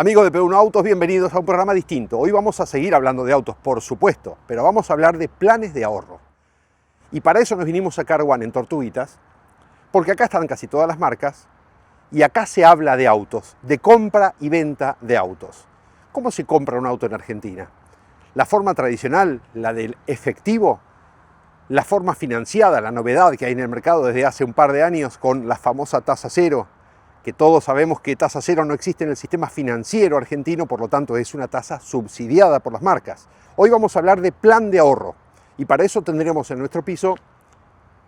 Amigos de P1 Autos, bienvenidos a un programa distinto. Hoy vamos a seguir hablando de autos, por supuesto, pero vamos a hablar de planes de ahorro. Y para eso nos vinimos a Car One en Tortuguitas, porque acá están casi todas las marcas y acá se habla de autos, de compra y venta de autos. ¿Cómo se compra un auto en Argentina? La forma tradicional, la del efectivo, la forma financiada, la novedad que hay en el mercado desde hace un par de años con la famosa tasa cero, que todos sabemos que tasa cero no existe en el sistema financiero argentino, por lo tanto es una tasa subsidiada por las marcas. Hoy vamos a hablar de plan de ahorro y para eso tendremos en nuestro piso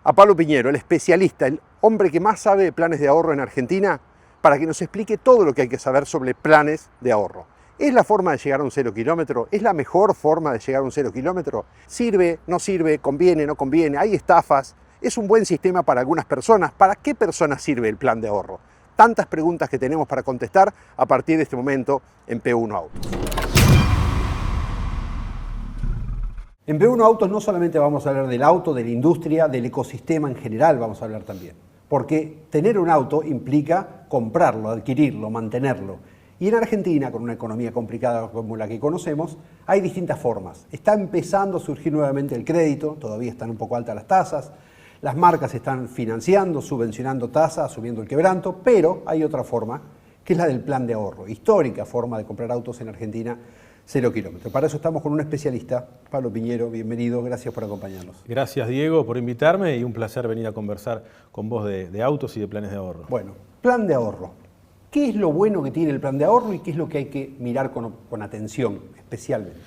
a Pablo Piñero, el especialista, el hombre que más sabe de planes de ahorro en Argentina, para que nos explique todo lo que hay que saber sobre planes de ahorro. ¿Es la forma de llegar a un 0 kilómetro? ¿Es la mejor forma de llegar a un 0 kilómetro? ¿Sirve? ¿No sirve? ¿Conviene? ¿No conviene? ¿Hay estafas? ¿Es un buen sistema para algunas personas? ¿Para qué personas sirve el plan de ahorro? Tantas preguntas que tenemos para contestar a partir de este momento en P1 Autos. En P1 Autos no solamente vamos a hablar del auto, de la industria, del ecosistema en general vamos a hablar también. Porque tener un auto implica comprarlo, adquirirlo, mantenerlo. Y en Argentina, con una economía complicada como la que conocemos, hay distintas formas. Está empezando a surgir nuevamente el crédito, todavía están un poco altas las tasas. Las marcas están financiando, subvencionando tasas, subiendo el quebranto, pero hay otra forma, que es la del plan de ahorro. Histórica forma de comprar autos en Argentina, 0 kilómetros. Para eso estamos con un especialista, Pablo Piñero, bienvenido, gracias por acompañarnos. Gracias, Diego, por invitarme y un placer venir a conversar con vos de autos y de planes de ahorro. Bueno, plan de ahorro. ¿Qué es lo bueno que tiene el plan de ahorro y qué es lo que hay que mirar con atención especialmente?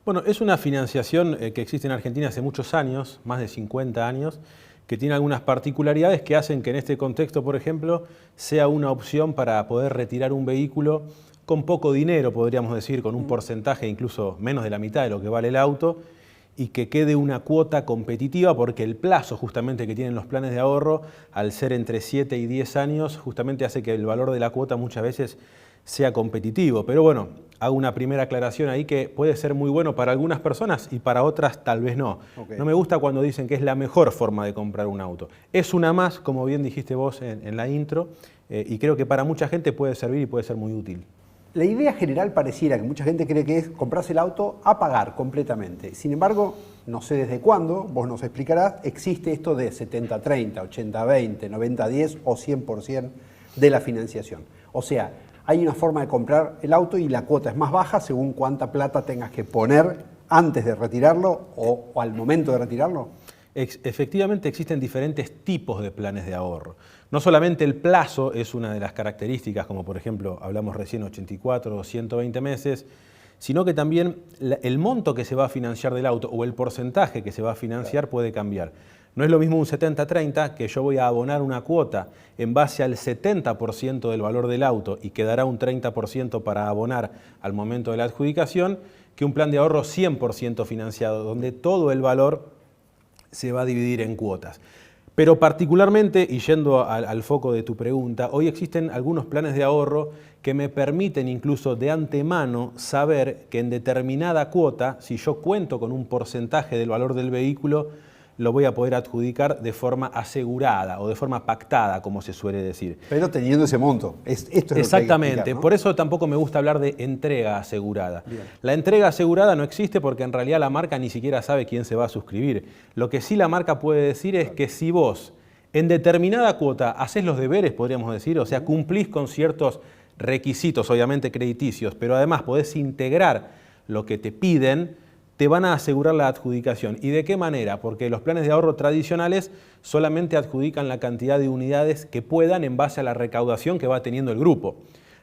Bueno, es una financiación que existe en Argentina hace muchos años, más de 50 años, que tiene algunas particularidades que hacen que en este contexto, por ejemplo, sea una opción para poder retirar un vehículo con poco dinero, podríamos decir, con un porcentaje incluso menos de la mitad de lo que vale el auto, y que quede una cuota competitiva porque el plazo justamente que tienen los planes de ahorro, al ser entre 7 y 10 años, justamente hace que el valor de la cuota muchas veces sea competitivo. Pero bueno, hago una primera aclaración ahí que puede ser muy bueno para algunas personas y para otras tal vez no. Okay. No me gusta cuando dicen que es la mejor forma de comprar un auto. Es una más, como bien dijiste vos en la intro, y creo que para mucha gente puede servir y puede ser muy útil. La idea general pareciera que mucha gente cree que es comprarse el auto a pagar completamente. Sin embargo, no sé desde cuándo, vos nos explicarás, existe esto de 70-30, 80-20, 90-10 o 100% de la financiación. O sea, hay una forma de comprar el auto y la cuota es más baja según cuánta plata tengas que poner antes de retirarlo o al momento de retirarlo. Efectivamente existen diferentes tipos de planes de ahorro. No solamente el plazo es una de las características, como por ejemplo hablamos recién 84 o 120 meses, sino que también el monto que se va a financiar del auto o el porcentaje que se va a financiar puede cambiar. No es lo mismo un 70-30 que yo voy a abonar una cuota en base al 70% del valor del auto y quedará un 30% para abonar al momento de la adjudicación, que un plan de ahorro 100% financiado, donde todo el valor se va a dividir en cuotas. Pero particularmente, y yendo al foco de tu pregunta, hoy existen algunos planes de ahorro que me permiten incluso de antemano saber que en determinada cuota, si yo cuento con un porcentaje del valor del vehículo, lo voy a poder adjudicar de forma asegurada o de forma pactada, como se suele decir. Pero teniendo ese monto. Esto es exactamente, lo que hay que explicar, ¿no? Por eso tampoco me gusta hablar de entrega asegurada. Bien. La entrega asegurada no existe porque en realidad la marca ni siquiera sabe quién se va a suscribir. Lo que sí la marca puede decir es que si vos en determinada cuota haces los deberes, podríamos decir, o sea, cumplís con ciertos requisitos, obviamente crediticios, pero además podés integrar lo que te piden, te van a asegurar la adjudicación. ¿Y de qué manera? Porque los planes de ahorro tradicionales solamente adjudican la cantidad de unidades que puedan en base a la recaudación que va teniendo el grupo.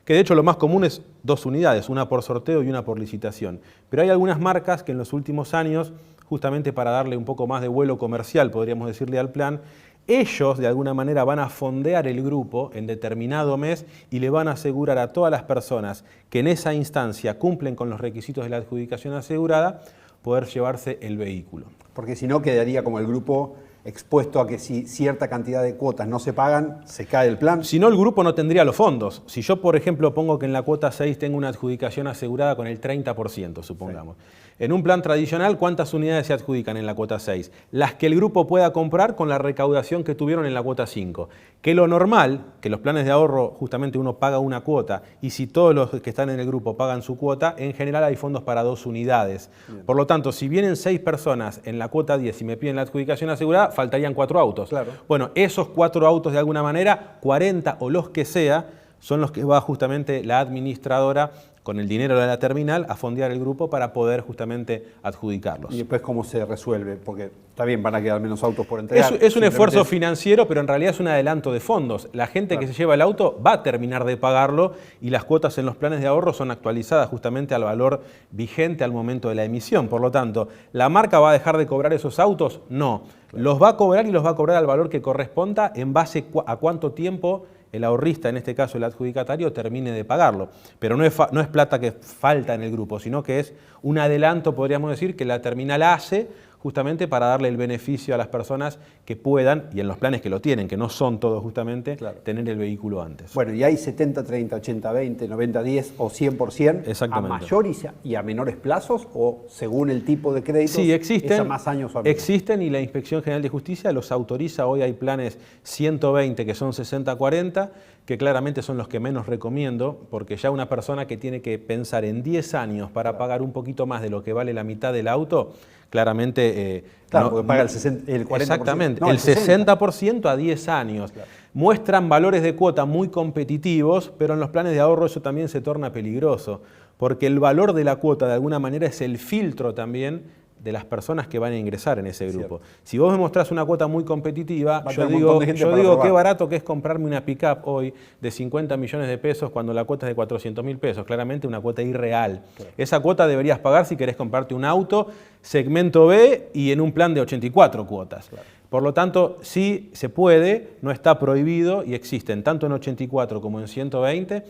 Que de hecho lo más común es 2 unidades, una por sorteo y una por licitación. Pero hay algunas marcas que en los últimos años, justamente para darle un poco más de vuelo comercial, podríamos decirle al plan, ellos de alguna manera van a fondear el grupo en determinado mes y le van a asegurar a todas las personas que en esa instancia cumplen con los requisitos de la adjudicación asegurada, poder llevarse el vehículo. Porque si no quedaría como el grupo expuesto a que si cierta cantidad de cuotas no se pagan, se cae el plan. Si no, el grupo no tendría los fondos. Si yo, por ejemplo, pongo que en la cuota 6 tengo una adjudicación asegurada con el 30%, supongamos. Sí. En un plan tradicional, ¿cuántas unidades se adjudican en la cuota 6? Las que el grupo pueda comprar con la recaudación que tuvieron en la cuota 5. Que lo normal, que los planes de ahorro justamente uno paga una cuota y si todos los que están en el grupo pagan su cuota, en general hay fondos para 2 unidades. Bien. Por lo tanto, si vienen 6 personas en la cuota 10 y me piden la adjudicación asegurada, faltarían 4 autos. Claro. Bueno, esos 4 autos de alguna manera, 40 o los que sea, son los que va justamente la administradora con el dinero de la terminal a fondear el grupo para poder justamente adjudicarlos. ¿Y después cómo se resuelve? Porque está bien, van a quedar menos autos por entregar. Es un esfuerzo financiero, pero en realidad es un adelanto de fondos. La gente que se lleva el auto va a terminar de pagarlo y las cuotas en los planes de ahorro son actualizadas justamente al valor vigente al momento de la emisión. Por lo tanto, ¿la marca va a dejar de cobrar esos autos? No. Los va a cobrar y los va a cobrar al valor que corresponda en base a cuánto tiempo el ahorrista, en este caso el adjudicatario, termine de pagarlo. Pero no es plata que falta en el grupo, sino que es un adelanto, podríamos decir, que la terminal hace justamente para darle el beneficio a las personas que puedan, y en los planes que lo tienen, que no son todos justamente, claro, tener el vehículo antes. Bueno, y hay 70, 30, 80, 20, 90, 10 o 100% a mayor y a menores plazos o según el tipo de créditos. Sí, existen, es a más años o a menos. Existen y la Inspección General de Justicia los autoriza. Hoy hay planes 120 que son 60-40, que claramente son los que menos recomiendo, porque ya una persona que tiene que pensar en 10 años para pagar un poquito más de lo que vale la mitad del auto, claramente... claro, porque paga el 40%. Exactamente, no, el 60% a 10 años. Claro. Muestran valores de cuota muy competitivos, pero en los planes de ahorro eso también se torna peligroso, porque el valor de la cuota de alguna manera es el filtro también de las personas que van a ingresar en ese grupo. Cierto. Si vos me mostrás una cuota muy competitiva, yo digo qué barato que es comprarme una pick-up hoy de 50 millones de pesos cuando la cuota es de 400.000 pesos. Claramente una cuota irreal. Claro. Esa cuota deberías pagar si querés comprarte un auto segmento B y en un plan de 84 cuotas. Claro. Por lo tanto, sí se puede, no está prohibido y existen tanto en 84 como en 120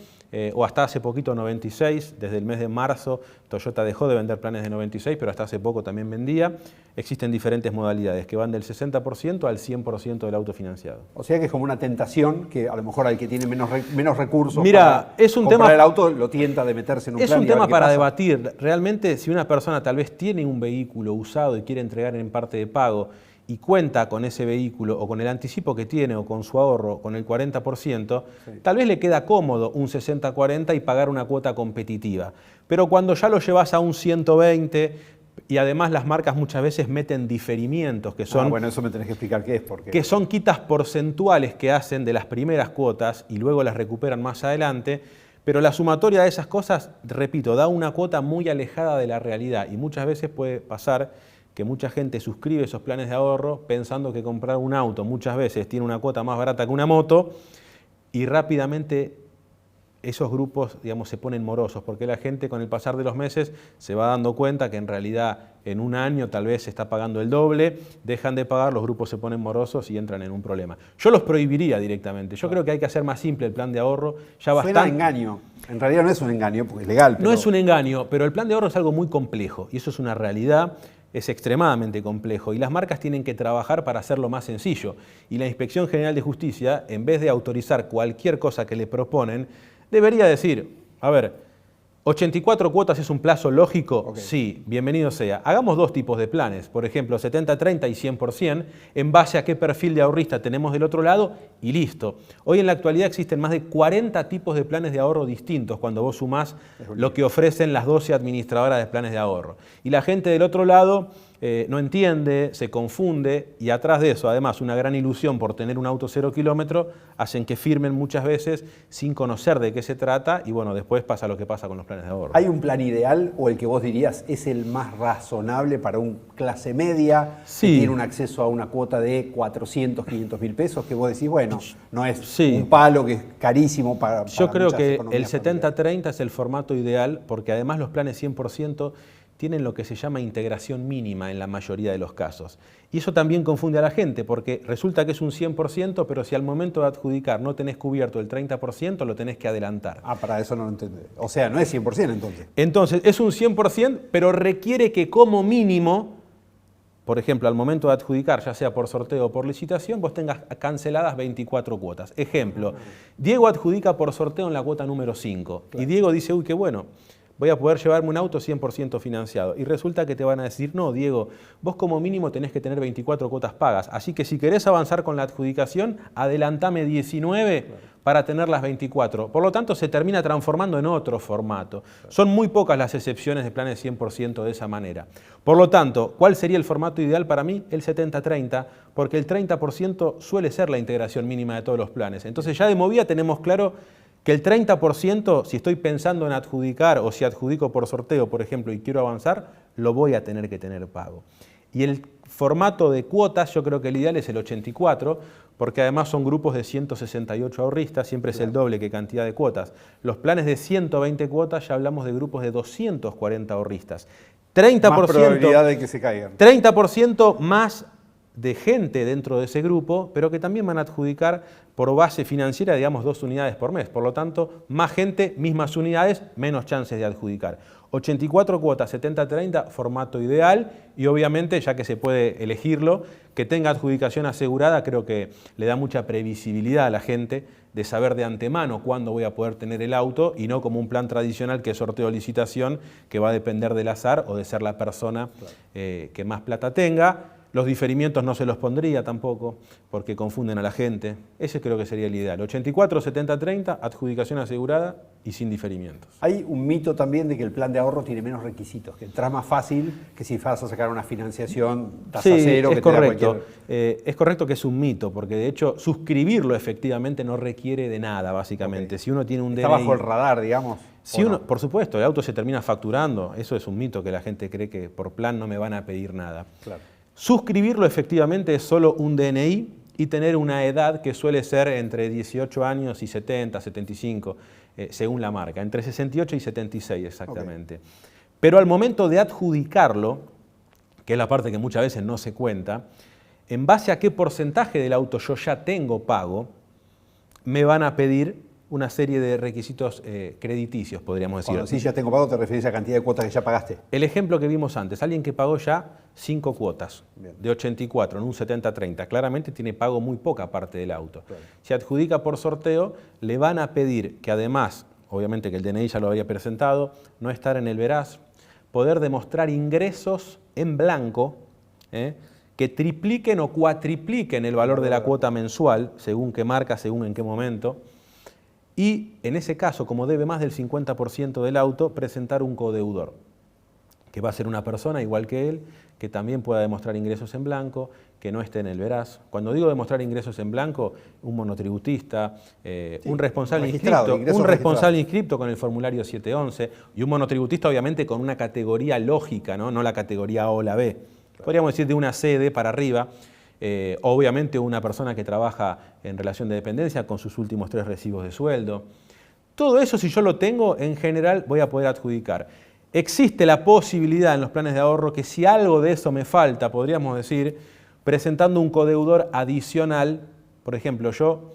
o hasta hace poquito 96, desde el mes de marzo Toyota dejó de vender planes de 96, pero hasta hace poco también vendía. Existen diferentes modalidades que van del 60% al 100% del auto financiado. O sea que es como una tentación que a lo mejor al que tiene menos recursos para es un comprar tema, el auto lo tienta de meterse en un plan. Es un tema para debatir. Realmente si una persona tal vez tiene un vehículo usado y quiere entregar en parte de pago y cuenta con ese vehículo o con el anticipo que tiene o con su ahorro con el 40%, sí, tal vez le queda cómodo un 60-40 y pagar una cuota competitiva. Pero cuando ya lo llevas a un 120 y además las marcas muchas veces meten diferimientos que son... bueno, eso me tenés que explicar qué es. Porque... que son quitas porcentuales que hacen de las primeras cuotas y luego las recuperan más adelante. Pero la sumatoria de esas cosas, repito, da una cuota muy alejada de la realidad y muchas veces puede pasar que mucha gente suscribe esos planes de ahorro pensando que comprar un auto muchas veces tiene una cuota más barata que una moto y rápidamente esos grupos, digamos, se ponen morosos porque la gente con el pasar de los meses se va dando cuenta que en realidad en un año tal vez se está pagando el doble, dejan de pagar, los grupos se ponen morosos y entran en un problema. Yo los prohibiría directamente. Yo creo que hay que hacer más simple el plan de ahorro. Ya bastante. Suena engaño. En realidad no es un engaño porque es legal. Pero... No es un engaño, pero el plan de ahorro es algo muy complejo y eso es una realidad. Es extremadamente complejo y las marcas tienen que trabajar para hacerlo más sencillo. Y la Inspección General de Justicia, en vez de autorizar cualquier cosa que le proponen, debería decir, a ver, 84 cuotas es un plazo lógico, okay. Sí, bienvenido sea. Hagamos 2 tipos de planes, por ejemplo, 70-30 y 100%, en base a qué perfil de ahorrista tenemos del otro lado y listo. Hoy en la actualidad existen más de 40 tipos de planes de ahorro distintos cuando vos sumás lo que ofrecen las 12 administradoras de planes de ahorro. Y la gente del otro lado no entiende, se confunde y atrás de eso, además, una gran ilusión por tener un auto 0 kilómetro, hacen que firmen muchas veces sin conocer de qué se trata y bueno, después pasa lo que pasa con los planes de ahorro. ¿Hay un plan ideal o el que vos dirías es el más razonable para un clase media que tiene un acceso a una cuota de 400, 500 mil pesos que vos decís, bueno, no es un palo que es carísimo para Yo creo que el 70-30 es el formato ideal porque además los planes 100% tienen lo que se llama integración mínima en la mayoría de los casos. Y eso también confunde a la gente, porque resulta que es un 100%, pero si al momento de adjudicar no tenés cubierto el 30%, lo tenés que adelantar. Para eso no lo entendí. O sea, no es 100% entonces. Entonces, es un 100%, pero requiere que como mínimo por ejemplo, al momento de adjudicar, ya sea por sorteo o por licitación, vos tengas canceladas 24 cuotas. Ejemplo, Diego adjudica por sorteo en la cuota número 5 y Diego dice, uy, qué bueno, voy a poder llevarme un auto 100% financiado. Y resulta que te van a decir, no, Diego, vos como mínimo tenés que tener 24 cuotas pagas. Así que si querés avanzar con la adjudicación, adelantame 19 para tener las 24. Por lo tanto, se termina transformando en otro formato. Son muy pocas las excepciones de planes 100% de esa manera. Por lo tanto, ¿cuál sería el formato ideal para mí? El 70-30, porque el 30% suele ser la integración mínima de todos los planes. Entonces ya de movida tenemos claro que el 30%, si estoy pensando en adjudicar o si adjudico por sorteo, por ejemplo, y quiero avanzar, lo voy a tener que tener pago. Y el formato de cuotas, yo creo que el ideal es el 84, porque además son grupos de 168 ahorristas, siempre es el doble que cantidad de cuotas. Los planes de 120 cuotas ya hablamos de grupos de 240 ahorristas. 30%, más probabilidad de que se caigan. 30% más de gente dentro de ese grupo, pero que también van a adjudicar por base financiera, digamos, 2 unidades por mes. Por lo tanto, más gente, mismas unidades, menos chances de adjudicar. 84 cuotas, 70-30, formato ideal, y obviamente, ya que se puede elegirlo, que tenga adjudicación asegurada, creo que le da mucha previsibilidad a la gente de saber de antemano cuándo voy a poder tener el auto, y no como un plan tradicional que es sorteo o licitación, que va a depender del azar o de ser la persona que más plata tenga. Los diferimientos no se los pondría tampoco, porque confunden a la gente. Ese creo que sería el ideal. 84, 70, 30, adjudicación asegurada y sin diferimientos. Hay un mito también de que el plan de ahorro tiene menos requisitos, que entras más fácil que si vas a sacar una financiación tasa cero. Sí, es correcto. Es correcto que es un mito, porque de hecho suscribirlo efectivamente no requiere de nada, básicamente. Si uno tiene un DNI... Está bajo el radar, digamos. Si uno, por supuesto, el auto se termina facturando. Eso es un mito, que la gente cree que por plan no me van a pedir nada. Claro. Suscribirlo efectivamente es solo un DNI y tener una edad que suele ser entre 18 años y 70, 75, según la marca, entre 68 y 76 exactamente. Okay. Pero al momento de adjudicarlo, que es la parte que muchas veces no se cuenta, en base a qué porcentaje del auto yo ya tengo pago, me van a pedir una serie de requisitos crediticios, podríamos decir. Cuando sí ya tengo pago, te referís a la cantidad de cuotas que ya pagaste. El ejemplo que vimos antes, alguien que pagó ya 5 cuotas, bien, de 84 en un 70-30, claramente tiene pago muy poca parte del auto. Claro. Si adjudica por sorteo, le van a pedir que además, obviamente que el DNI ya lo había presentado, no estar en el veraz, poder demostrar ingresos en blanco, que tripliquen o cuatripliquen el valor de la cuota mensual, según qué marca, según en qué momento. Y en ese caso, como debe más del 50% del auto, presentar un codeudor, que va a ser una persona igual que él, que también pueda demostrar ingresos en blanco, que no esté en el veraz. Cuando digo demostrar ingresos en blanco, un monotributista, un responsable inscripto con el formulario 711, y un monotributista obviamente con una categoría lógica, no la categoría A o la B. Claro. Podríamos decir de una C, D para arriba. Obviamente una persona que trabaja en relación de dependencia con sus últimos 3 recibos de sueldo. Todo eso, si yo lo tengo, en general voy a poder adjudicar. Existe la posibilidad en los planes de ahorro que si algo de eso me falta, podríamos decir, presentando un codeudor adicional. Por ejemplo, yo,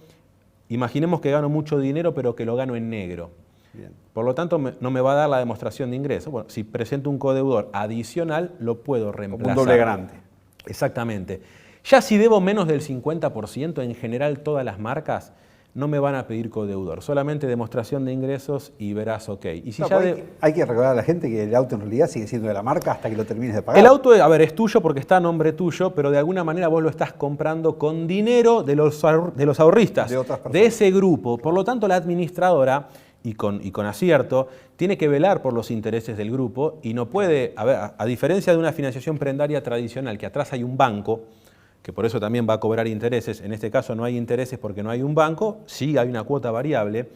imaginemos que gano mucho dinero, pero que lo gano en negro. Bien. Por lo tanto, no me va a dar la demostración de ingreso. Bueno, si presento un codeudor adicional, lo puedo reemplazar. Como un doble garante. Exactamente. Ya si debo menos del 50%, en general todas las marcas no me van a pedir codeudor, solamente demostración de ingresos y verás ok. Y si hay que recordar a la gente que el auto en realidad sigue siendo de la marca hasta que lo termines de pagar. El auto, a ver, es tuyo porque está a nombre tuyo, pero de alguna manera vos lo estás comprando con dinero de los ahorristas, de ese grupo. Por lo tanto, la administradora, y con acierto, tiene que velar por los intereses del grupo y no puede, a diferencia de una financiación prendaria tradicional, que atrás hay un banco, que por eso también va a cobrar intereses. En este caso no hay intereses porque no hay un banco, sí hay una cuota variable.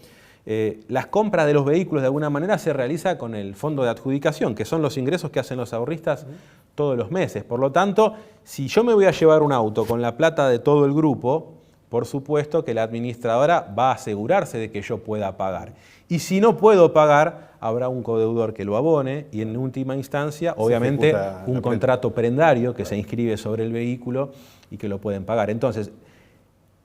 Las compras de los vehículos de alguna manera se realiza con el fondo de adjudicación, que son los ingresos que hacen los ahorristas todos los meses. Por lo tanto, si yo me voy a llevar un auto con la plata de todo el grupo, por supuesto que la administradora va a asegurarse de que yo pueda pagar. Y si no puedo pagar, habrá un codeudor que lo abone y en última instancia, obviamente, un contrato prendario que se inscribe sobre el vehículo y que lo pueden pagar. Entonces,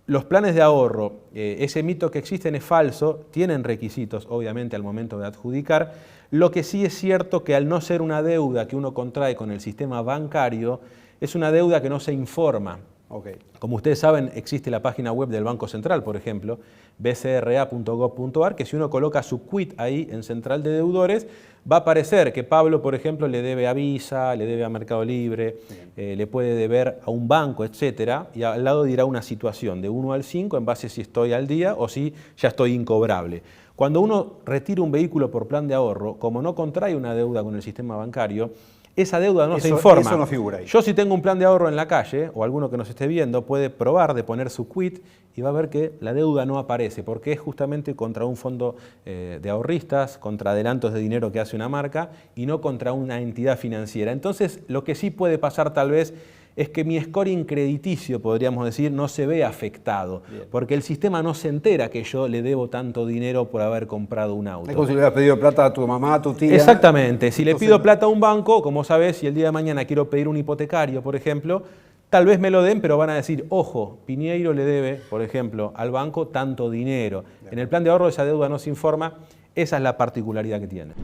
los planes de ahorro, ese mito que existen es falso, tienen requisitos, obviamente, al momento de adjudicar. Lo que sí es cierto que al no ser una deuda que uno contrae con el sistema bancario, es una deuda que no se informa. Okay. Como ustedes saben, existe la página web del Banco Central, por ejemplo, bcra.gov.ar, que si uno coloca su quit ahí en Central de Deudores, va a aparecer que Pablo, por ejemplo, le debe a Visa, le debe a Mercado Libre, le puede deber a un banco, etcétera, y al lado dirá una situación de 1 al 5 en base a si estoy al día o si ya estoy incobrable. Cuando uno retira un vehículo por plan de ahorro, como no contrae una deuda con el sistema bancario, esa deuda no se informa. Eso no figura ahí. Yo si tengo un plan de ahorro en la calle, o alguno que nos esté viendo, puede probar de poner su quit y va a ver que la deuda no aparece, porque es justamente contra un fondo de ahorristas, contra adelantos de dinero que hace una marca y no contra una entidad financiera. Entonces, lo que sí puede pasar tal vez es que mi scoring crediticio, podríamos decir, no se ve afectado, porque el sistema no se entera que yo le debo tanto dinero por haber comprado un auto. Es como si le hubieras pedido plata a tu mamá, a tu tía. Exactamente. Si le pido plata a un banco, como sabes, si el día de mañana quiero pedir un hipotecario, por ejemplo, tal vez me lo den, pero van a decir, ojo, Piñeiro le debe, por ejemplo, al banco tanto dinero. En el plan de ahorro esa deuda no se informa, esa es la particularidad que tiene.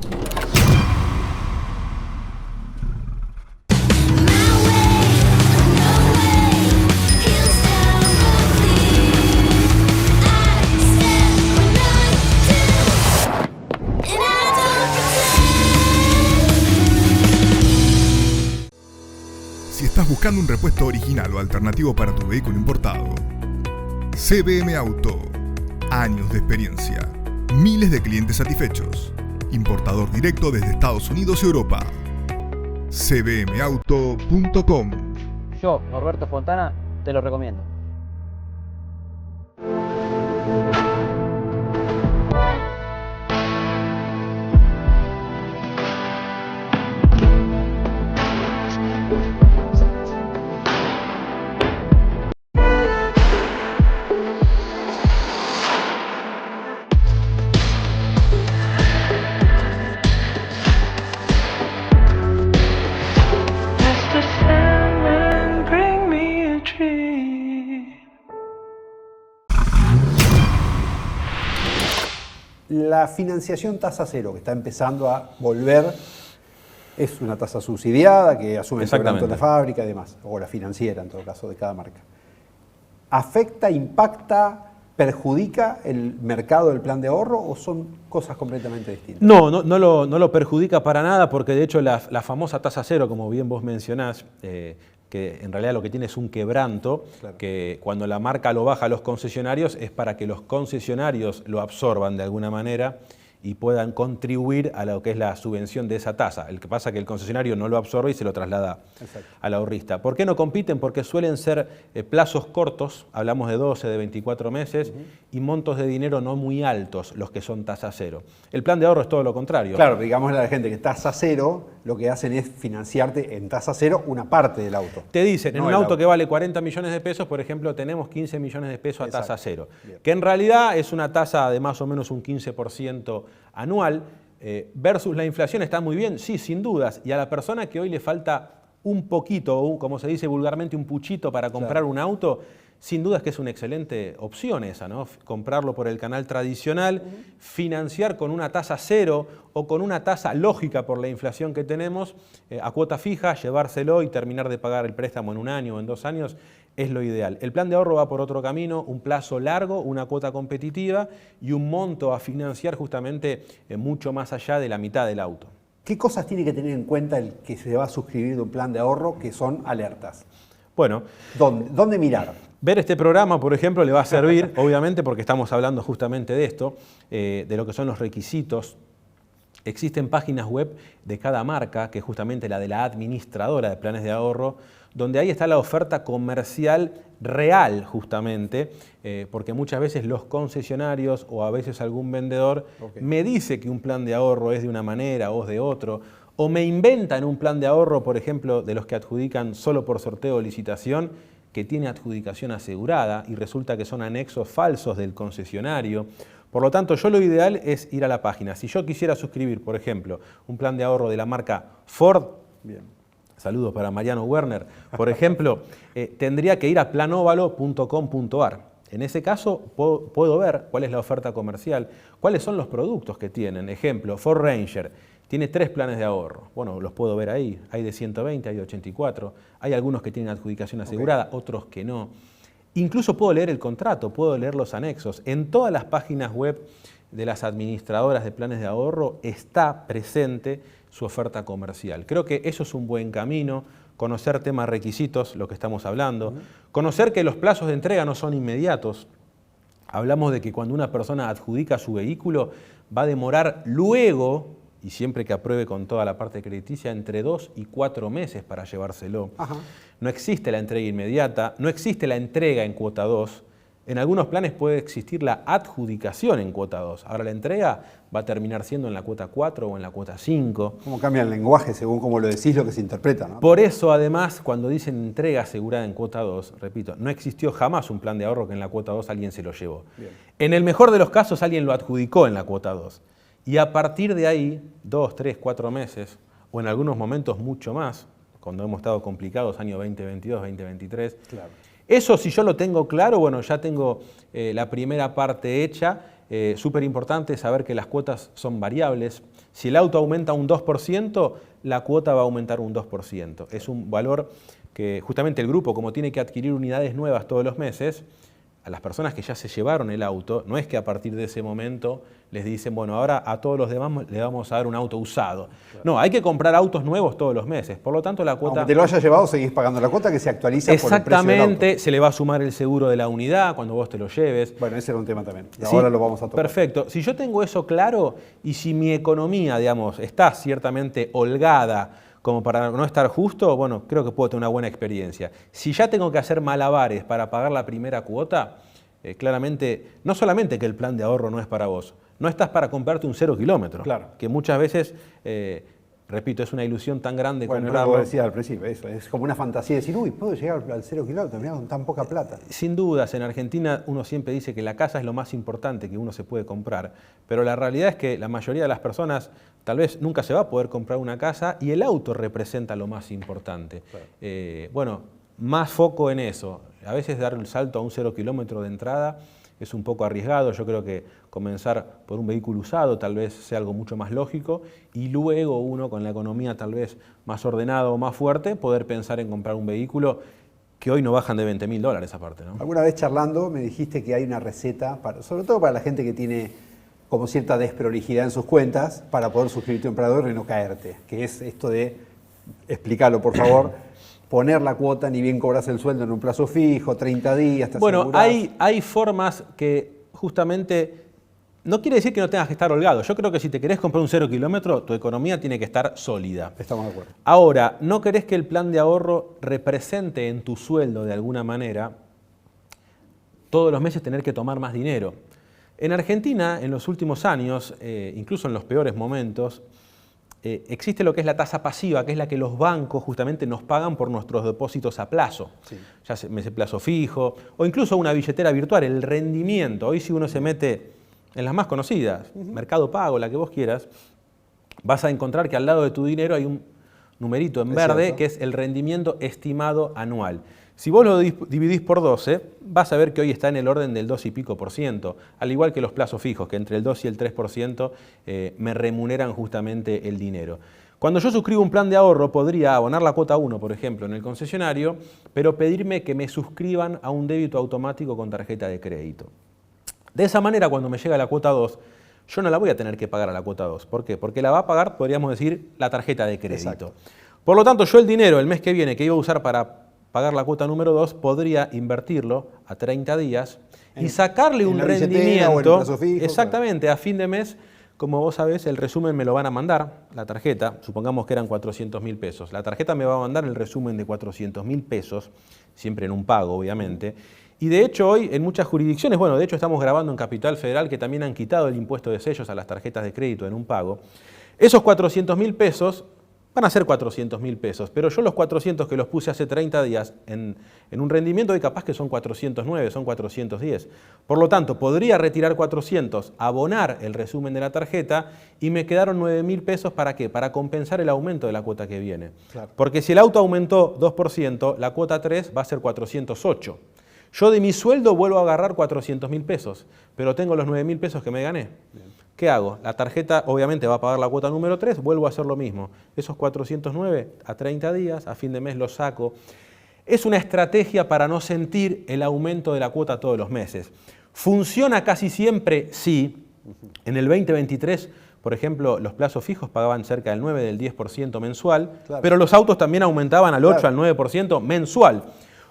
Si estás buscando un repuesto original o alternativo para tu vehículo importado, CBM Auto. Años de experiencia. Miles de clientes satisfechos. Importador directo desde Estados Unidos y Europa. cbmauto.com. Yo, Norberto Fontana, te lo recomiendo. La financiación tasa cero, que está empezando a volver, es una tasa subsidiada que asume el quebranto de la fábrica y demás, o la financiera en todo caso de cada marca. ¿Afecta, impacta, perjudica el mercado del plan de ahorro o son cosas completamente distintas? No lo perjudica para nada porque de hecho la famosa tasa cero, como bien vos mencionás, que en realidad lo que tiene es un quebranto, claro, que cuando la marca lo baja a los concesionarios es para que los concesionarios lo absorban de alguna manera y puedan contribuir a lo que es la subvención de esa tasa. El que pasa es que el concesionario no lo absorbe y se lo traslada al ahorrista. ¿Por qué no compiten? Porque suelen ser plazos cortos, hablamos de 12, de 24 meses, y montos de dinero no muy altos los que son tasa cero. El plan de ahorro es todo lo contrario. Claro, digamos a la gente que tasa cero, lo que hacen es financiarte en tasa cero una parte del auto. Te dicen, en un auto que vale 40 millones de pesos, por ejemplo, tenemos 15 millones de pesos a tasa cero. Bien. Que en realidad es una tasa de más o menos un 15% anual, versus la inflación. ¿Está muy bien? Sí, sin dudas. Y a la persona que hoy le falta un poquito, como se dice vulgarmente, un puchito para comprar un auto, sin duda es que es una excelente opción esa, ¿no? Comprarlo por el canal tradicional, financiar con una tasa cero o con una tasa lógica por la inflación que tenemos, a cuota fija, llevárselo y terminar de pagar el préstamo en un año o en 2 años, es lo ideal. El plan de ahorro va por otro camino, un plazo largo, una cuota competitiva y un monto a financiar justamente mucho más allá de la mitad del auto. ¿Qué cosas tiene que tener en cuenta el que se va a suscribir de un plan de ahorro que son alertas? Bueno, ¿Dónde mirar? Ver este programa, por ejemplo, le va a servir, obviamente, porque estamos hablando justamente de esto, de lo que son los requisitos. Existen páginas web de cada marca, que es justamente la de la administradora de planes de ahorro, donde ahí está la oferta comercial real, justamente, porque muchas veces los concesionarios o a veces algún vendedor me dice que un plan de ahorro es de una manera o es de otro, o me inventan un plan de ahorro, por ejemplo, de los que adjudican solo por sorteo o licitación, que tiene adjudicación asegurada y resulta que son anexos falsos del concesionario. Por lo tanto, yo lo ideal es ir a la página. Si yo quisiera suscribir, por ejemplo, un plan de ahorro de la marca Ford, saludos para Mariano Werner, por ejemplo, tendría que ir a planovalo.com.ar. En ese caso, puedo ver cuál es la oferta comercial, cuáles son los productos que tienen. Ejemplo, Ford Ranger tiene 3 planes de ahorro. Bueno, los puedo ver ahí. Hay de 120, hay de 84. Hay algunos que tienen adjudicación asegurada, otros que no. Incluso puedo leer el contrato, puedo leer los anexos. En todas las páginas web de las administradoras de planes de ahorro está presente su oferta comercial. Creo que eso es un buen camino, conocer temas requisitos, lo que estamos hablando, conocer que los plazos de entrega no son inmediatos. Hablamos de que cuando una persona adjudica su vehículo va a demorar luego, y siempre que apruebe con toda la parte crediticia, entre 2 y 4 meses para llevárselo. Ajá. No existe la entrega inmediata, no existe la entrega en cuota 2. En algunos planes puede existir la adjudicación en cuota 2. Ahora la entrega va a terminar siendo en la cuota 4 o en la cuota 5. ¿Cómo cambia el lenguaje según cómo lo decís, lo que se interpreta, ¿no? Por eso, además, cuando dicen entrega asegurada en cuota 2, repito, no existió jamás un plan de ahorro que en la cuota 2 alguien se lo llevó. Bien. En el mejor de los casos alguien lo adjudicó en la cuota 2. Y a partir de ahí, 2, 3, 4 meses, o en algunos momentos mucho más, cuando hemos estado complicados, año 2022, 2023. Claro. Eso, si yo lo tengo claro, bueno, ya tengo la primera parte hecha. Súper importante saber que las cuotas son variables. Si el auto aumenta un 2%, la cuota va a aumentar un 2%. Es un valor que justamente el grupo, como tiene que adquirir unidades nuevas todos los meses, a las personas que ya se llevaron el auto, no es que a partir de ese momento les dicen, bueno, ahora a todos los demás le vamos a dar un auto usado. Claro. No, hay que comprar autos nuevos todos los meses. Por lo tanto, la cuota... Aunque te lo hayas llevado, seguís pagando la cuota que se actualiza por el precio del auto. Exactamente, se le va a sumar el seguro de la unidad cuando vos te lo lleves. Bueno, ese era un tema también. Sí, ahora lo vamos a tocar. Perfecto. Si yo tengo eso claro y si mi economía, digamos, está ciertamente holgada como para no estar justo, bueno, creo que puedo tener una buena experiencia. Si ya tengo que hacer malabares para pagar la primera cuota, claramente, no solamente que el plan de ahorro no es para vos, no estás para comprarte un 0 kilómetro, claro, que muchas veces, repito, es una ilusión tan grande comprarlo. Bueno, lo decía al principio, eso, es como una fantasía de decir, uy, puedo llegar al 0 kilómetro, mirá, con tan poca plata. Sin dudas, en Argentina uno siempre dice que la casa es lo más importante que uno se puede comprar, pero la realidad es que la mayoría de las personas tal vez nunca se va a poder comprar una casa y el auto representa lo más importante. Claro. Bueno, más foco en eso. A veces dar el salto a un 0 kilómetro de entrada es un poco arriesgado. Yo creo que comenzar por un vehículo usado tal vez sea algo mucho más lógico y luego uno con la economía tal vez más ordenada o más fuerte poder pensar en comprar un vehículo que hoy no bajan de $20.000 aparte, ¿no? Alguna vez charlando me dijiste que hay una receta, sobre todo para la gente que tiene como cierta desprolijidad en sus cuentas para poder suscribirte a un plan de ahorro y no caerte, que es esto de, explícalo por favor, poner la cuota ni bien cobras el sueldo en un plazo fijo, 30 días, te bueno, asegurás. hay formas que justamente, no quiere decir que no tengas que estar holgado. Yo creo que si te querés comprar un 0 kilómetro, tu economía tiene que estar sólida. Estamos de acuerdo. Ahora, ¿no querés que el plan de ahorro represente en tu sueldo de alguna manera todos los meses tener que tomar más dinero? En Argentina, en los últimos años, incluso en los peores momentos, existe lo que es la tasa pasiva, que es la que los bancos justamente nos pagan por nuestros depósitos a plazo. Sí. Ya sea plazo fijo, o incluso una billetera virtual, el rendimiento. Hoy si uno se mete en las más conocidas, Mercado Pago, la que vos quieras, vas a encontrar que al lado de tu dinero hay un numerito en verde, que es el rendimiento estimado anual. Si vos lo dividís por 12, vas a ver que hoy está en el orden del 2 y pico por ciento, al igual que los plazos fijos, que entre el 2 y el 3% me remuneran justamente el dinero. Cuando yo suscribo un plan de ahorro, podría abonar la cuota 1, por ejemplo, en el concesionario, pero pedirme que me suscriban a un débito automático con tarjeta de crédito. De esa manera, cuando me llega la cuota 2, yo no la voy a tener que pagar a la cuota 2. ¿Por qué? Porque la va a pagar, podríamos decir, la tarjeta de crédito. Exacto. Por lo tanto, yo el dinero el mes que viene que iba a usar para pagar la cuota número 2, podría invertirlo a 30 días y sacarle un rendimiento, fijo, exactamente, claro, a fin de mes. Como vos sabés, el resumen me lo van a mandar, la tarjeta, supongamos que eran 400.000 pesos. La tarjeta me va a mandar el resumen de 400.000 pesos, siempre en un pago, obviamente. Y de hecho hoy en muchas jurisdicciones, bueno, de hecho estamos grabando en Capital Federal que también han quitado el impuesto de sellos a las tarjetas de crédito en un pago. Esos 400.000 pesos van a ser 400.000 pesos, pero yo los 400 que los puse hace 30 días en un rendimiento hoy capaz que son 409, son 410. Por lo tanto, podría retirar 400, abonar el resumen de la tarjeta y me quedaron 9.000 pesos, ¿para qué? Para compensar el aumento de la cuota que viene. Claro. Porque si el auto aumentó 2%, la cuota 3 va a ser 408. Yo de mi sueldo vuelvo a agarrar 400.000 pesos, pero tengo los 9.000 pesos que me gané. Bien. ¿Qué hago? La tarjeta obviamente va a pagar la cuota número 3, vuelvo a hacer lo mismo. Esos 409 a 30 días, a fin de mes los saco. Es una estrategia para no sentir el aumento de la cuota todos los meses. ¿Funciona casi siempre? Sí. En el 2023, por ejemplo, los plazos fijos pagaban cerca del 9, del 10% mensual, claro, pero los autos también aumentaban al 8, claro, al 9% mensual.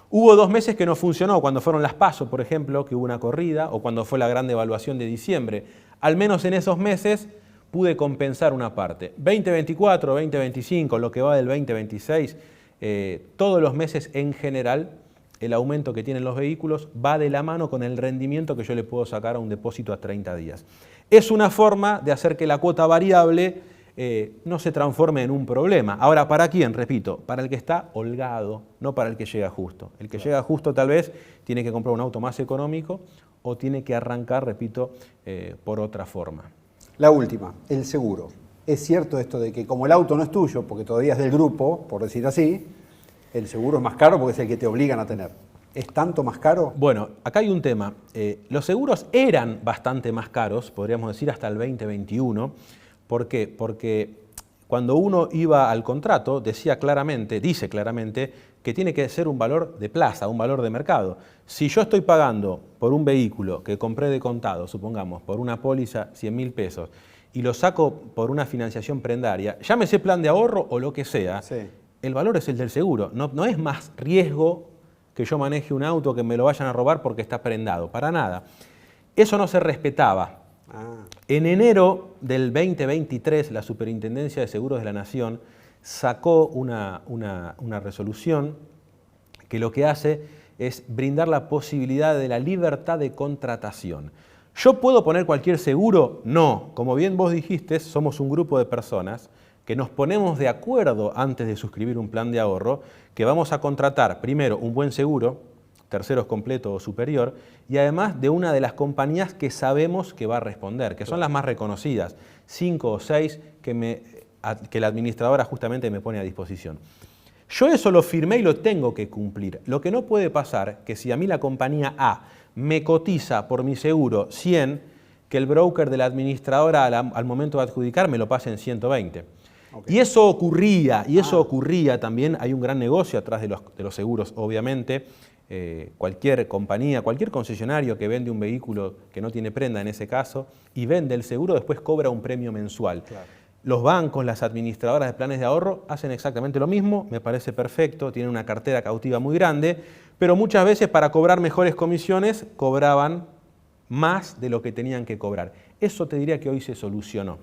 Hubo 2 meses que no funcionó, cuando fueron las PASO, por ejemplo, que hubo una corrida, o cuando fue la gran devaluación de diciembre. Al menos en esos meses pude compensar una parte. 2024, 2025, lo que va del 2026, todos los meses en general, el aumento que tienen los vehículos va de la mano con el rendimiento que yo le puedo sacar a un depósito a 30 días. Es una forma de hacer que la cuota variable no se transforme en un problema. Ahora, ¿para quién? Repito, para el que está holgado, no para el que llega justo. El que llega justo tal vez tiene que comprar un auto más económico o tiene que arrancar, repito, por otra forma. La última, el seguro. Es cierto esto de que como el auto no es tuyo, porque todavía es del grupo, por decir así, el seguro es más caro porque es el que te obligan a tener. ¿Es tanto más caro? Bueno, acá hay un tema. Los seguros eran bastante más caros, podríamos decir hasta el 2021. ¿Por qué? Porque cuando uno iba al contrato, dice claramente que tiene que ser un valor de plaza, un valor de mercado. Si yo estoy pagando por un vehículo que compré de contado, supongamos, por una póliza 100.000 pesos, y lo saco por una financiación prendaria, llámese plan de ahorro o lo que sea, sí, el valor es el del seguro. No es más riesgo que yo maneje un auto, que me lo vayan a robar porque está prendado, para nada. Eso no se respetaba. En enero del 2023, la Superintendencia de Seguros de la Nación sacó una resolución que lo que hace es brindar la posibilidad de la libertad de contratación. ¿Yo puedo poner cualquier seguro? No. Como bien vos dijiste, somos un grupo de personas que nos ponemos de acuerdo antes de suscribir un plan de ahorro, que vamos a contratar primero un buen seguro, terceros completo o superior, y además de una de las compañías que sabemos que va a responder, que son las más reconocidas, 5 o 6 que la administradora justamente me pone a disposición. Yo eso lo firmé y lo tengo que cumplir. Lo que no puede pasar, que si a mí la compañía A me cotiza por mi seguro 100, que el broker de la administradora al momento de adjudicar me lo pase en 120. Okay. Y eso ocurría también, hay un gran negocio atrás de los seguros, obviamente. Cualquier compañía, cualquier concesionario que vende un vehículo que no tiene prenda en ese caso y vende el seguro, después cobra un premio mensual. Claro. Los bancos, las administradoras de planes de ahorro hacen exactamente lo mismo, me parece perfecto, tienen una cartera cautiva muy grande, pero muchas veces para cobrar mejores comisiones cobraban más de lo que tenían que cobrar. Eso te diría que hoy se solucionó.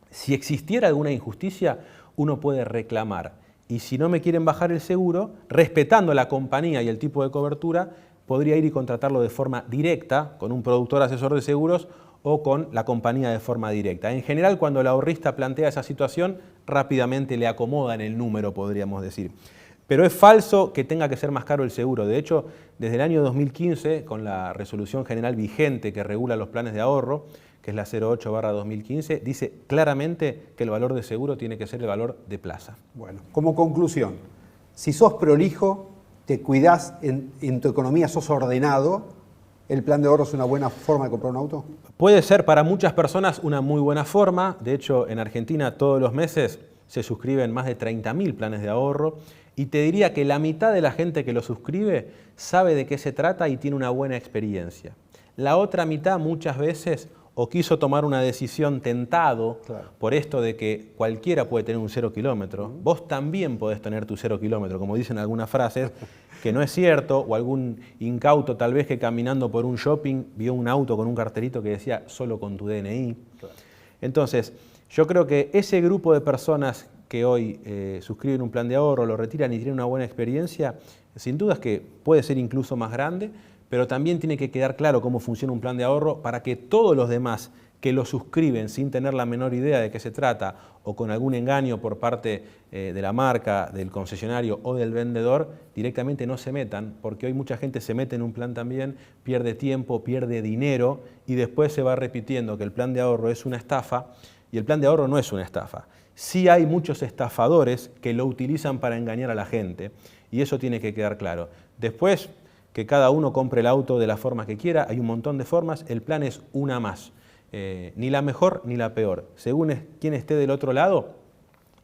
Si existiera alguna injusticia, uno puede reclamar. Y si no me quieren bajar el seguro, respetando la compañía y el tipo de cobertura, podría ir y contratarlo de forma directa con un productor asesor de seguros o con la compañía de forma directa. En general, cuando el ahorrista plantea esa situación, rápidamente le acomodan el número, podríamos decir. Pero es falso que tenga que ser más caro el seguro. De hecho, desde el año 2015, con la resolución general vigente que regula los planes de ahorro, que es la 08/2015, dice claramente que el valor de seguro tiene que ser el valor de plaza. Bueno, como conclusión, si sos prolijo, te cuidás en tu economía, sos ordenado, ¿el plan de ahorro es una buena forma de comprar un auto? Puede ser para muchas personas una muy buena forma. De hecho, en Argentina todos los meses se suscriben más de 30.000 planes de ahorro y te diría que la mitad de la gente que lo suscribe sabe de qué se trata y tiene una buena experiencia. La otra mitad muchas veces o quiso tomar una decisión tentado, claro, por esto de que cualquiera puede tener un 0 kilómetro, vos también podés tener tu 0 kilómetro, como dicen algunas frases, que no es cierto, o algún incauto tal vez que caminando por un shopping vio un auto con un cartelito que decía solo con tu DNI. Claro. Entonces, yo creo que ese grupo de personas que hoy suscriben un plan de ahorro, lo retiran y tienen una buena experiencia, sin duda es que puede ser incluso más grande, pero también tiene que quedar claro cómo funciona un plan de ahorro para que todos los demás que lo suscriben sin tener la menor idea de qué se trata o con algún engaño por parte de la marca, del concesionario o del vendedor, directamente no se metan, porque hoy mucha gente se mete en un plan también, pierde tiempo, pierde dinero y después se va repitiendo que el plan de ahorro es una estafa y el plan de ahorro no es una estafa. Sí hay muchos estafadores que lo utilizan para engañar a la gente y eso tiene que quedar claro. Después, que cada uno compre el auto de la forma que quiera, hay un montón de formas, el plan es una más. ni la mejor ni la peor. Según quién esté del otro lado,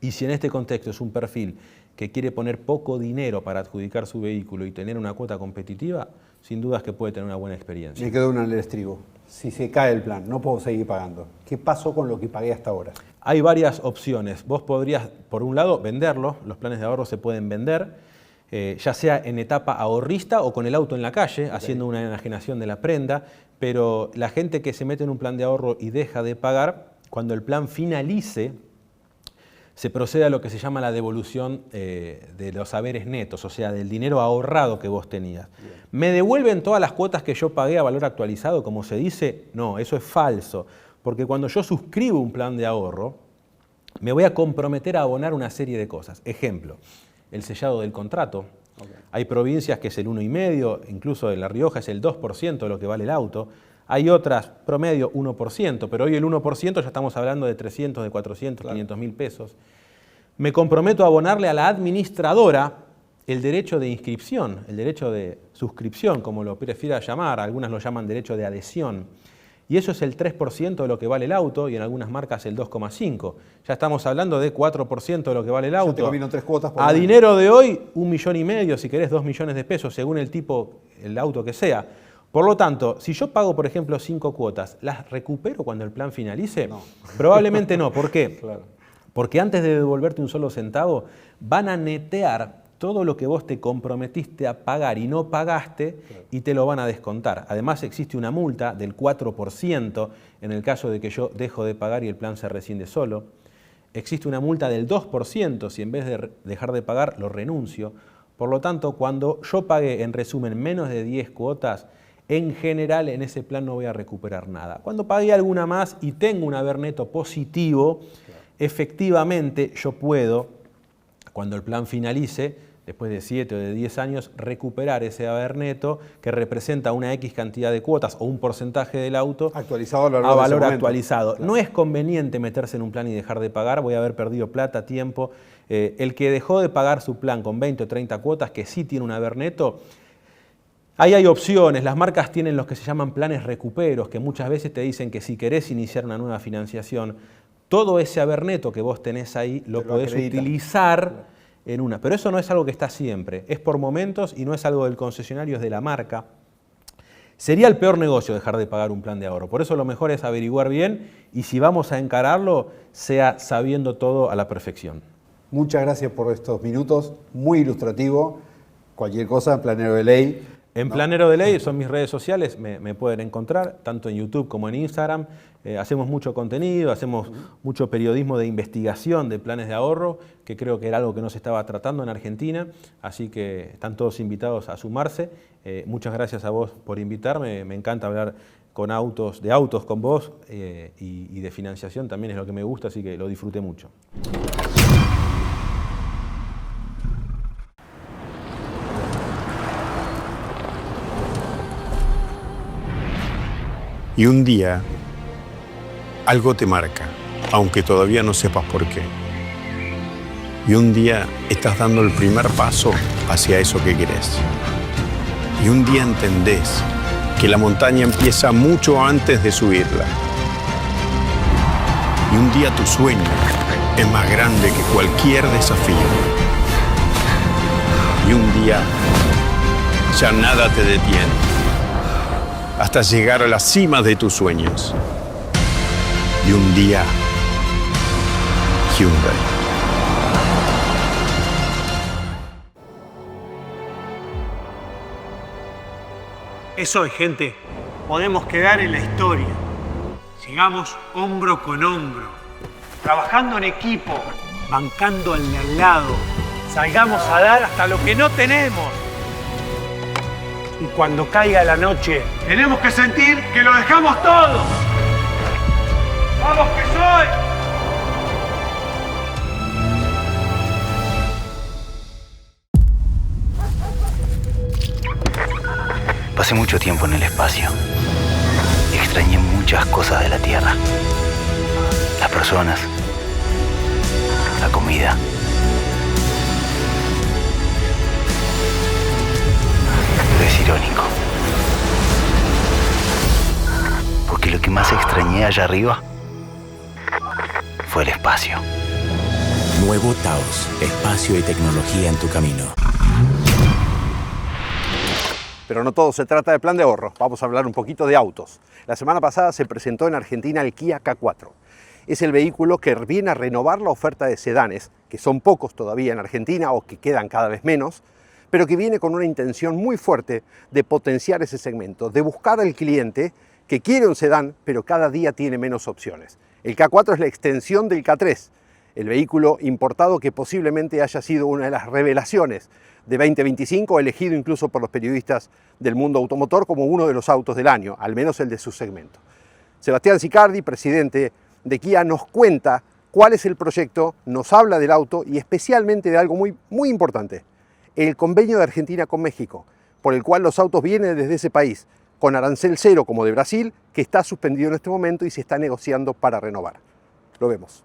y si en este contexto es un perfil que quiere poner poco dinero para adjudicar su vehículo y tener una cuota competitiva, sin dudas que puede tener una buena experiencia. Me quedó una en el estribo. Si se cae el plan, no puedo seguir pagando. ¿Qué pasó con lo que pagué hasta ahora? Hay varias opciones. Vos podrías, por un lado, venderlo. Los planes de ahorro se pueden vender, ya sea en etapa ahorrista o con el auto en la calle, haciendo una enajenación de la prenda. Pero la gente que se mete en un plan de ahorro y deja de pagar, cuando el plan finalice, se procede a lo que se llama la devolución de los haberes netos, o sea, del dinero ahorrado que vos tenías. Bien. ¿Me devuelven todas las cuotas que yo pagué a valor actualizado, como se dice? No, eso es falso, porque cuando yo suscribo un plan de ahorro, me voy a comprometer a abonar una serie de cosas. Ejemplo, el sellado del contrato. Okay. Hay provincias que es el 1,5%, incluso en La Rioja es el 2% de lo que vale el auto. Hay otras, promedio 1%, pero hoy el 1% ya estamos hablando de 300, de 400, claro, 500 mil pesos. Me comprometo a abonarle a la administradora el derecho de inscripción, el derecho de suscripción, como lo prefiera llamar, algunas lo llaman derecho de adhesión. Y eso es el 3% de lo que vale el auto y en algunas marcas el 2,5%. Ya estamos hablando de 4% de lo que vale el auto. Yo te combino 3 cuotas por a dinero de hoy, 1,5 millones, si querés 2 millones de pesos, según el tipo, el auto que sea. Por lo tanto, si yo pago, por ejemplo, 5 cuotas, ¿las recupero cuando el plan finalice? No. Probablemente no. ¿Por qué? Claro. Porque antes de devolverte un solo centavo, van a netear todo lo que vos te comprometiste a pagar y no pagaste, claro, y te lo van a descontar. Además, existe una multa del 4% en el caso de que yo dejo de pagar y el plan se rescinde solo. Existe una multa del 2% si en vez de dejar de pagar lo renuncio. Por lo tanto, cuando yo pague, en resumen, menos de 10 cuotas, en general en ese plan no voy a recuperar nada. Cuando pagué alguna más y tengo un haber neto positivo, claro, efectivamente yo puedo, cuando el plan finalice, después de 7 o de 10 años, recuperar ese haber neto que representa una X cantidad de cuotas o un porcentaje del auto actualizado a valor actualizado. Claro. No es conveniente meterse en un plan y dejar de pagar, voy a haber perdido plata, tiempo. El que dejó de pagar su plan con 20 o 30 cuotas, que sí tiene un haber neto, ahí hay opciones. Las marcas tienen los que se llaman planes recuperos, que muchas veces te dicen que si querés iniciar una nueva financiación, todo ese haber neto que vos tenés ahí lo podés utilizar, claro, en una. Pero eso no es algo que está siempre, es por momentos y no es algo del concesionario, es de la marca. Sería el peor negocio dejar de pagar un plan de ahorro. Por eso lo mejor es averiguar bien y si vamos a encararlo, sea sabiendo todo a la perfección. Muchas gracias por estos minutos, muy ilustrativo. Cualquier cosa, Planero de Ley. En Planero de Ley son mis redes sociales, me pueden encontrar tanto en YouTube como en Instagram. Hacemos mucho contenido, hacemos mucho periodismo de investigación de planes de ahorro, que creo que era algo que no se estaba tratando en Argentina, así que están todos invitados a sumarse. Muchas gracias a vos por invitarme, me encanta hablar de autos con vos y de financiación también es lo que me gusta, así que lo disfruté mucho. Y un día, algo te marca, aunque todavía no sepas por qué. Y un día estás dando el primer paso hacia eso que querés. Y un día entendés que la montaña empieza mucho antes de subirla. Y un día tu sueño es más grande que cualquier desafío. Y un día ya nada te detiene, hasta llegar a la cima de tus sueños. Y un día, Hyundai. Eso es, gente. Podemos quedar en la historia. Sigamos hombro con hombro, trabajando en equipo, bancando al de al lado. Salgamos a dar hasta lo que no tenemos. Y cuando caiga la noche, tenemos que sentir que lo dejamos todo. ¡Vamos que soy! Pasé mucho tiempo en el espacio. Extrañé muchas cosas de la Tierra. Las personas, la comida. Pero es irónico. Porque lo que más extrañé tenía allá arriba fue el espacio. Nuevo Taos, espacio y tecnología en tu camino. Pero no todo se trata de plan de ahorro, vamos a hablar un poquito de autos. La semana pasada se presentó en Argentina el Kia K4. Es el vehículo que viene a renovar la oferta de sedanes, que son pocos todavía en Argentina o que quedan cada vez menos, pero que viene con una intención muy fuerte de potenciar ese segmento, de buscar al cliente que quiere un sedán, pero cada día tiene menos opciones. El K4 es la extensión del K3, el vehículo importado que posiblemente haya sido una de las revelaciones de 2025, elegido incluso por los periodistas del mundo automotor como uno de los autos del año, al menos el de su segmento. Sebastián Sicardi, presidente de Kia, nos cuenta cuál es el proyecto, nos habla del auto y especialmente de algo muy importante, el convenio de Argentina con México, por el cual los autos vienen desde ese país, con arancel cero como de Brasil, que está suspendido en este momento y se está negociando para renovar. Lo vemos.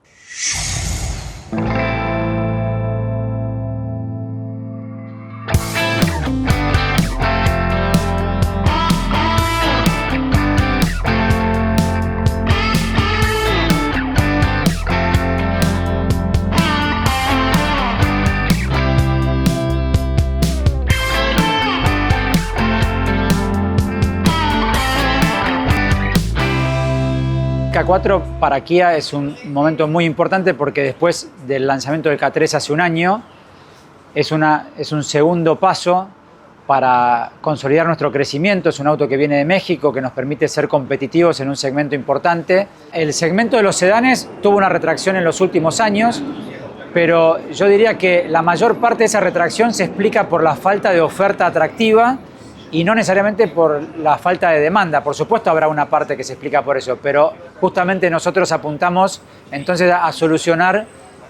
K4 para Kia es un momento muy importante porque después del lanzamiento del K3 hace un año es un segundo paso para consolidar nuestro crecimiento. Es un auto que viene de México, que nos permite ser competitivos en un segmento importante. El segmento de los sedanes tuvo una retracción en los últimos años, pero yo diría que la mayor parte de esa retracción se explica por la falta de oferta atractiva y no necesariamente por la falta de demanda. Por supuesto habrá una parte que se explica por eso, pero justamente nosotros apuntamos entonces a solucionar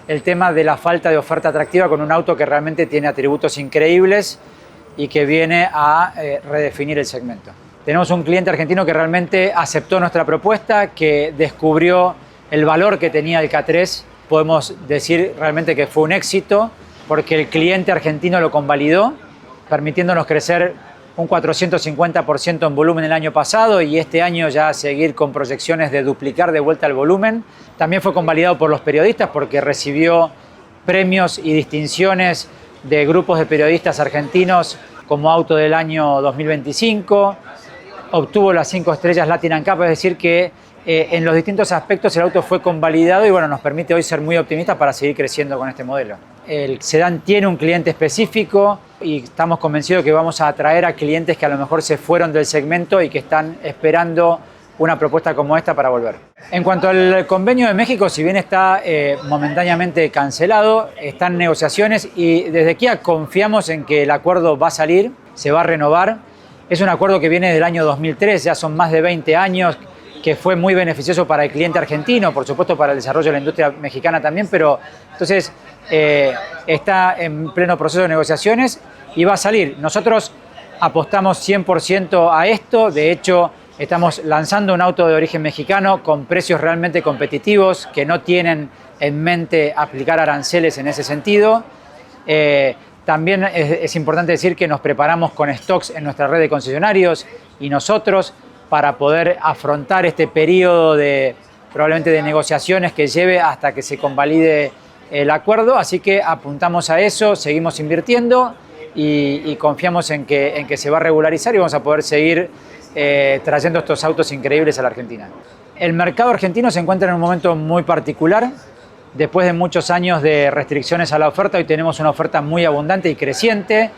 el tema de la falta de oferta atractiva con un auto que realmente tiene atributos increíbles y que viene a redefinir el segmento. Tenemos un cliente argentino que realmente aceptó nuestra propuesta, que descubrió el valor que tenía el K3. Podemos decir realmente que fue un éxito porque el cliente argentino lo convalidó, permitiéndonos crecer un 450% en volumen el año pasado y este año ya seguir con proyecciones de duplicar de vuelta el volumen. También fue convalidado por los periodistas porque recibió premios y distinciones de grupos de periodistas argentinos como auto del año 2025. Obtuvo las 5 estrellas Latin NCAP, es decir que en los distintos aspectos el auto fue convalidado y bueno, nos permite hoy ser muy optimistas para seguir creciendo con este modelo. El sedán tiene un cliente específico y estamos convencidos que vamos a atraer a clientes que a lo mejor se fueron del segmento y que están esperando una propuesta como esta para volver. En cuanto al convenio de México, si bien está momentáneamente cancelado, están negociaciones y desde Kia confiamos en que el acuerdo va a salir, se va a renovar. Es un acuerdo que viene del año 2003, ya son más de 20 años, que fue muy beneficioso para el cliente argentino, por supuesto para el desarrollo de la industria mexicana también, pero entonces está en pleno proceso de negociaciones y va a salir. Nosotros apostamos 100% a esto, de hecho estamos lanzando un auto de origen mexicano con precios realmente competitivos que no tienen en mente aplicar aranceles en ese sentido. También es importante decir que nos preparamos con stocks en nuestra red de concesionarios y nosotros para poder afrontar este periodo probablemente de negociaciones que lleve hasta que se convalide el acuerdo. Así que apuntamos a eso, seguimos invirtiendo y confiamos en que se va a regularizar y vamos a poder seguir trayendo estos autos increíbles a la Argentina. El mercado argentino se encuentra en un momento muy particular. Después de muchos años de restricciones a la oferta, hoy tenemos una oferta muy abundante y creciente,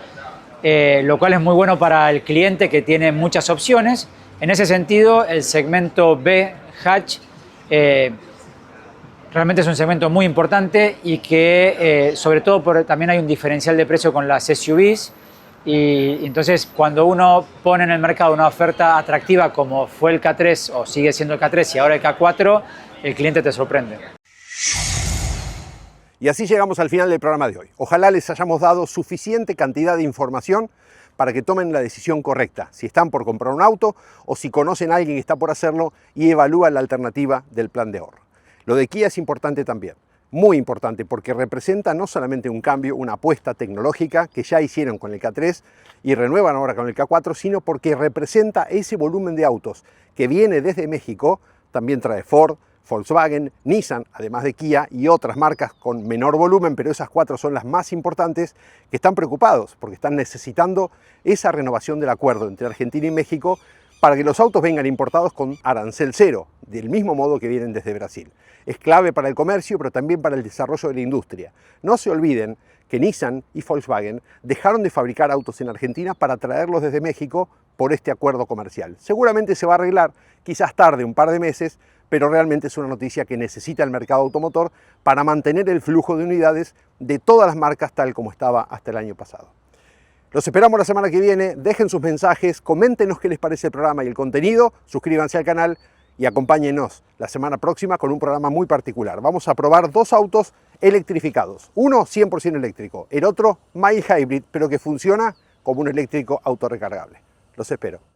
lo cual es muy bueno para el cliente que tiene muchas opciones. En ese sentido, el segmento B, hatch, realmente es un segmento muy importante y que sobre todo también hay un diferencial de precio con las SUVs y entonces cuando uno pone en el mercado una oferta atractiva como fue el K3 o sigue siendo el K3 y ahora el K4, el cliente te sorprende. Y así llegamos al final del programa de hoy. Ojalá les hayamos dado suficiente cantidad de información para que tomen la decisión correcta, si están por comprar un auto o si conocen a alguien que está por hacerlo y evalúan la alternativa del plan de ahorro. Lo de Kia es importante también, muy importante, porque representa no solamente un cambio, una apuesta tecnológica que ya hicieron con el K3 y renuevan ahora con el K4, sino porque representa ese volumen de autos que viene desde México también trae Ford, Volkswagen, Nissan, además de Kia y otras marcas con menor volumen, pero esas 4 son las más importantes, que están preocupados porque están necesitando esa renovación del acuerdo entre Argentina y México para que los autos vengan importados con arancel cero, del mismo modo que vienen desde Brasil. Es clave para el comercio, pero también para el desarrollo de la industria. No se olviden que Nissan y Volkswagen dejaron de fabricar autos en Argentina para traerlos desde México por este acuerdo comercial. Seguramente se va a arreglar, quizás tarde un par de meses, pero realmente es una noticia que necesita el mercado automotor para mantener el flujo de unidades de todas las marcas tal como estaba hasta el año pasado. Los esperamos la semana que viene, dejen sus mensajes, coméntenos qué les parece el programa y el contenido, suscríbanse al canal y acompáñenos la semana próxima con un programa muy particular. Vamos a probar 2 autos electrificados, uno 100% eléctrico, el otro mild hybrid, pero que funciona como un eléctrico autorrecargable. Los espero.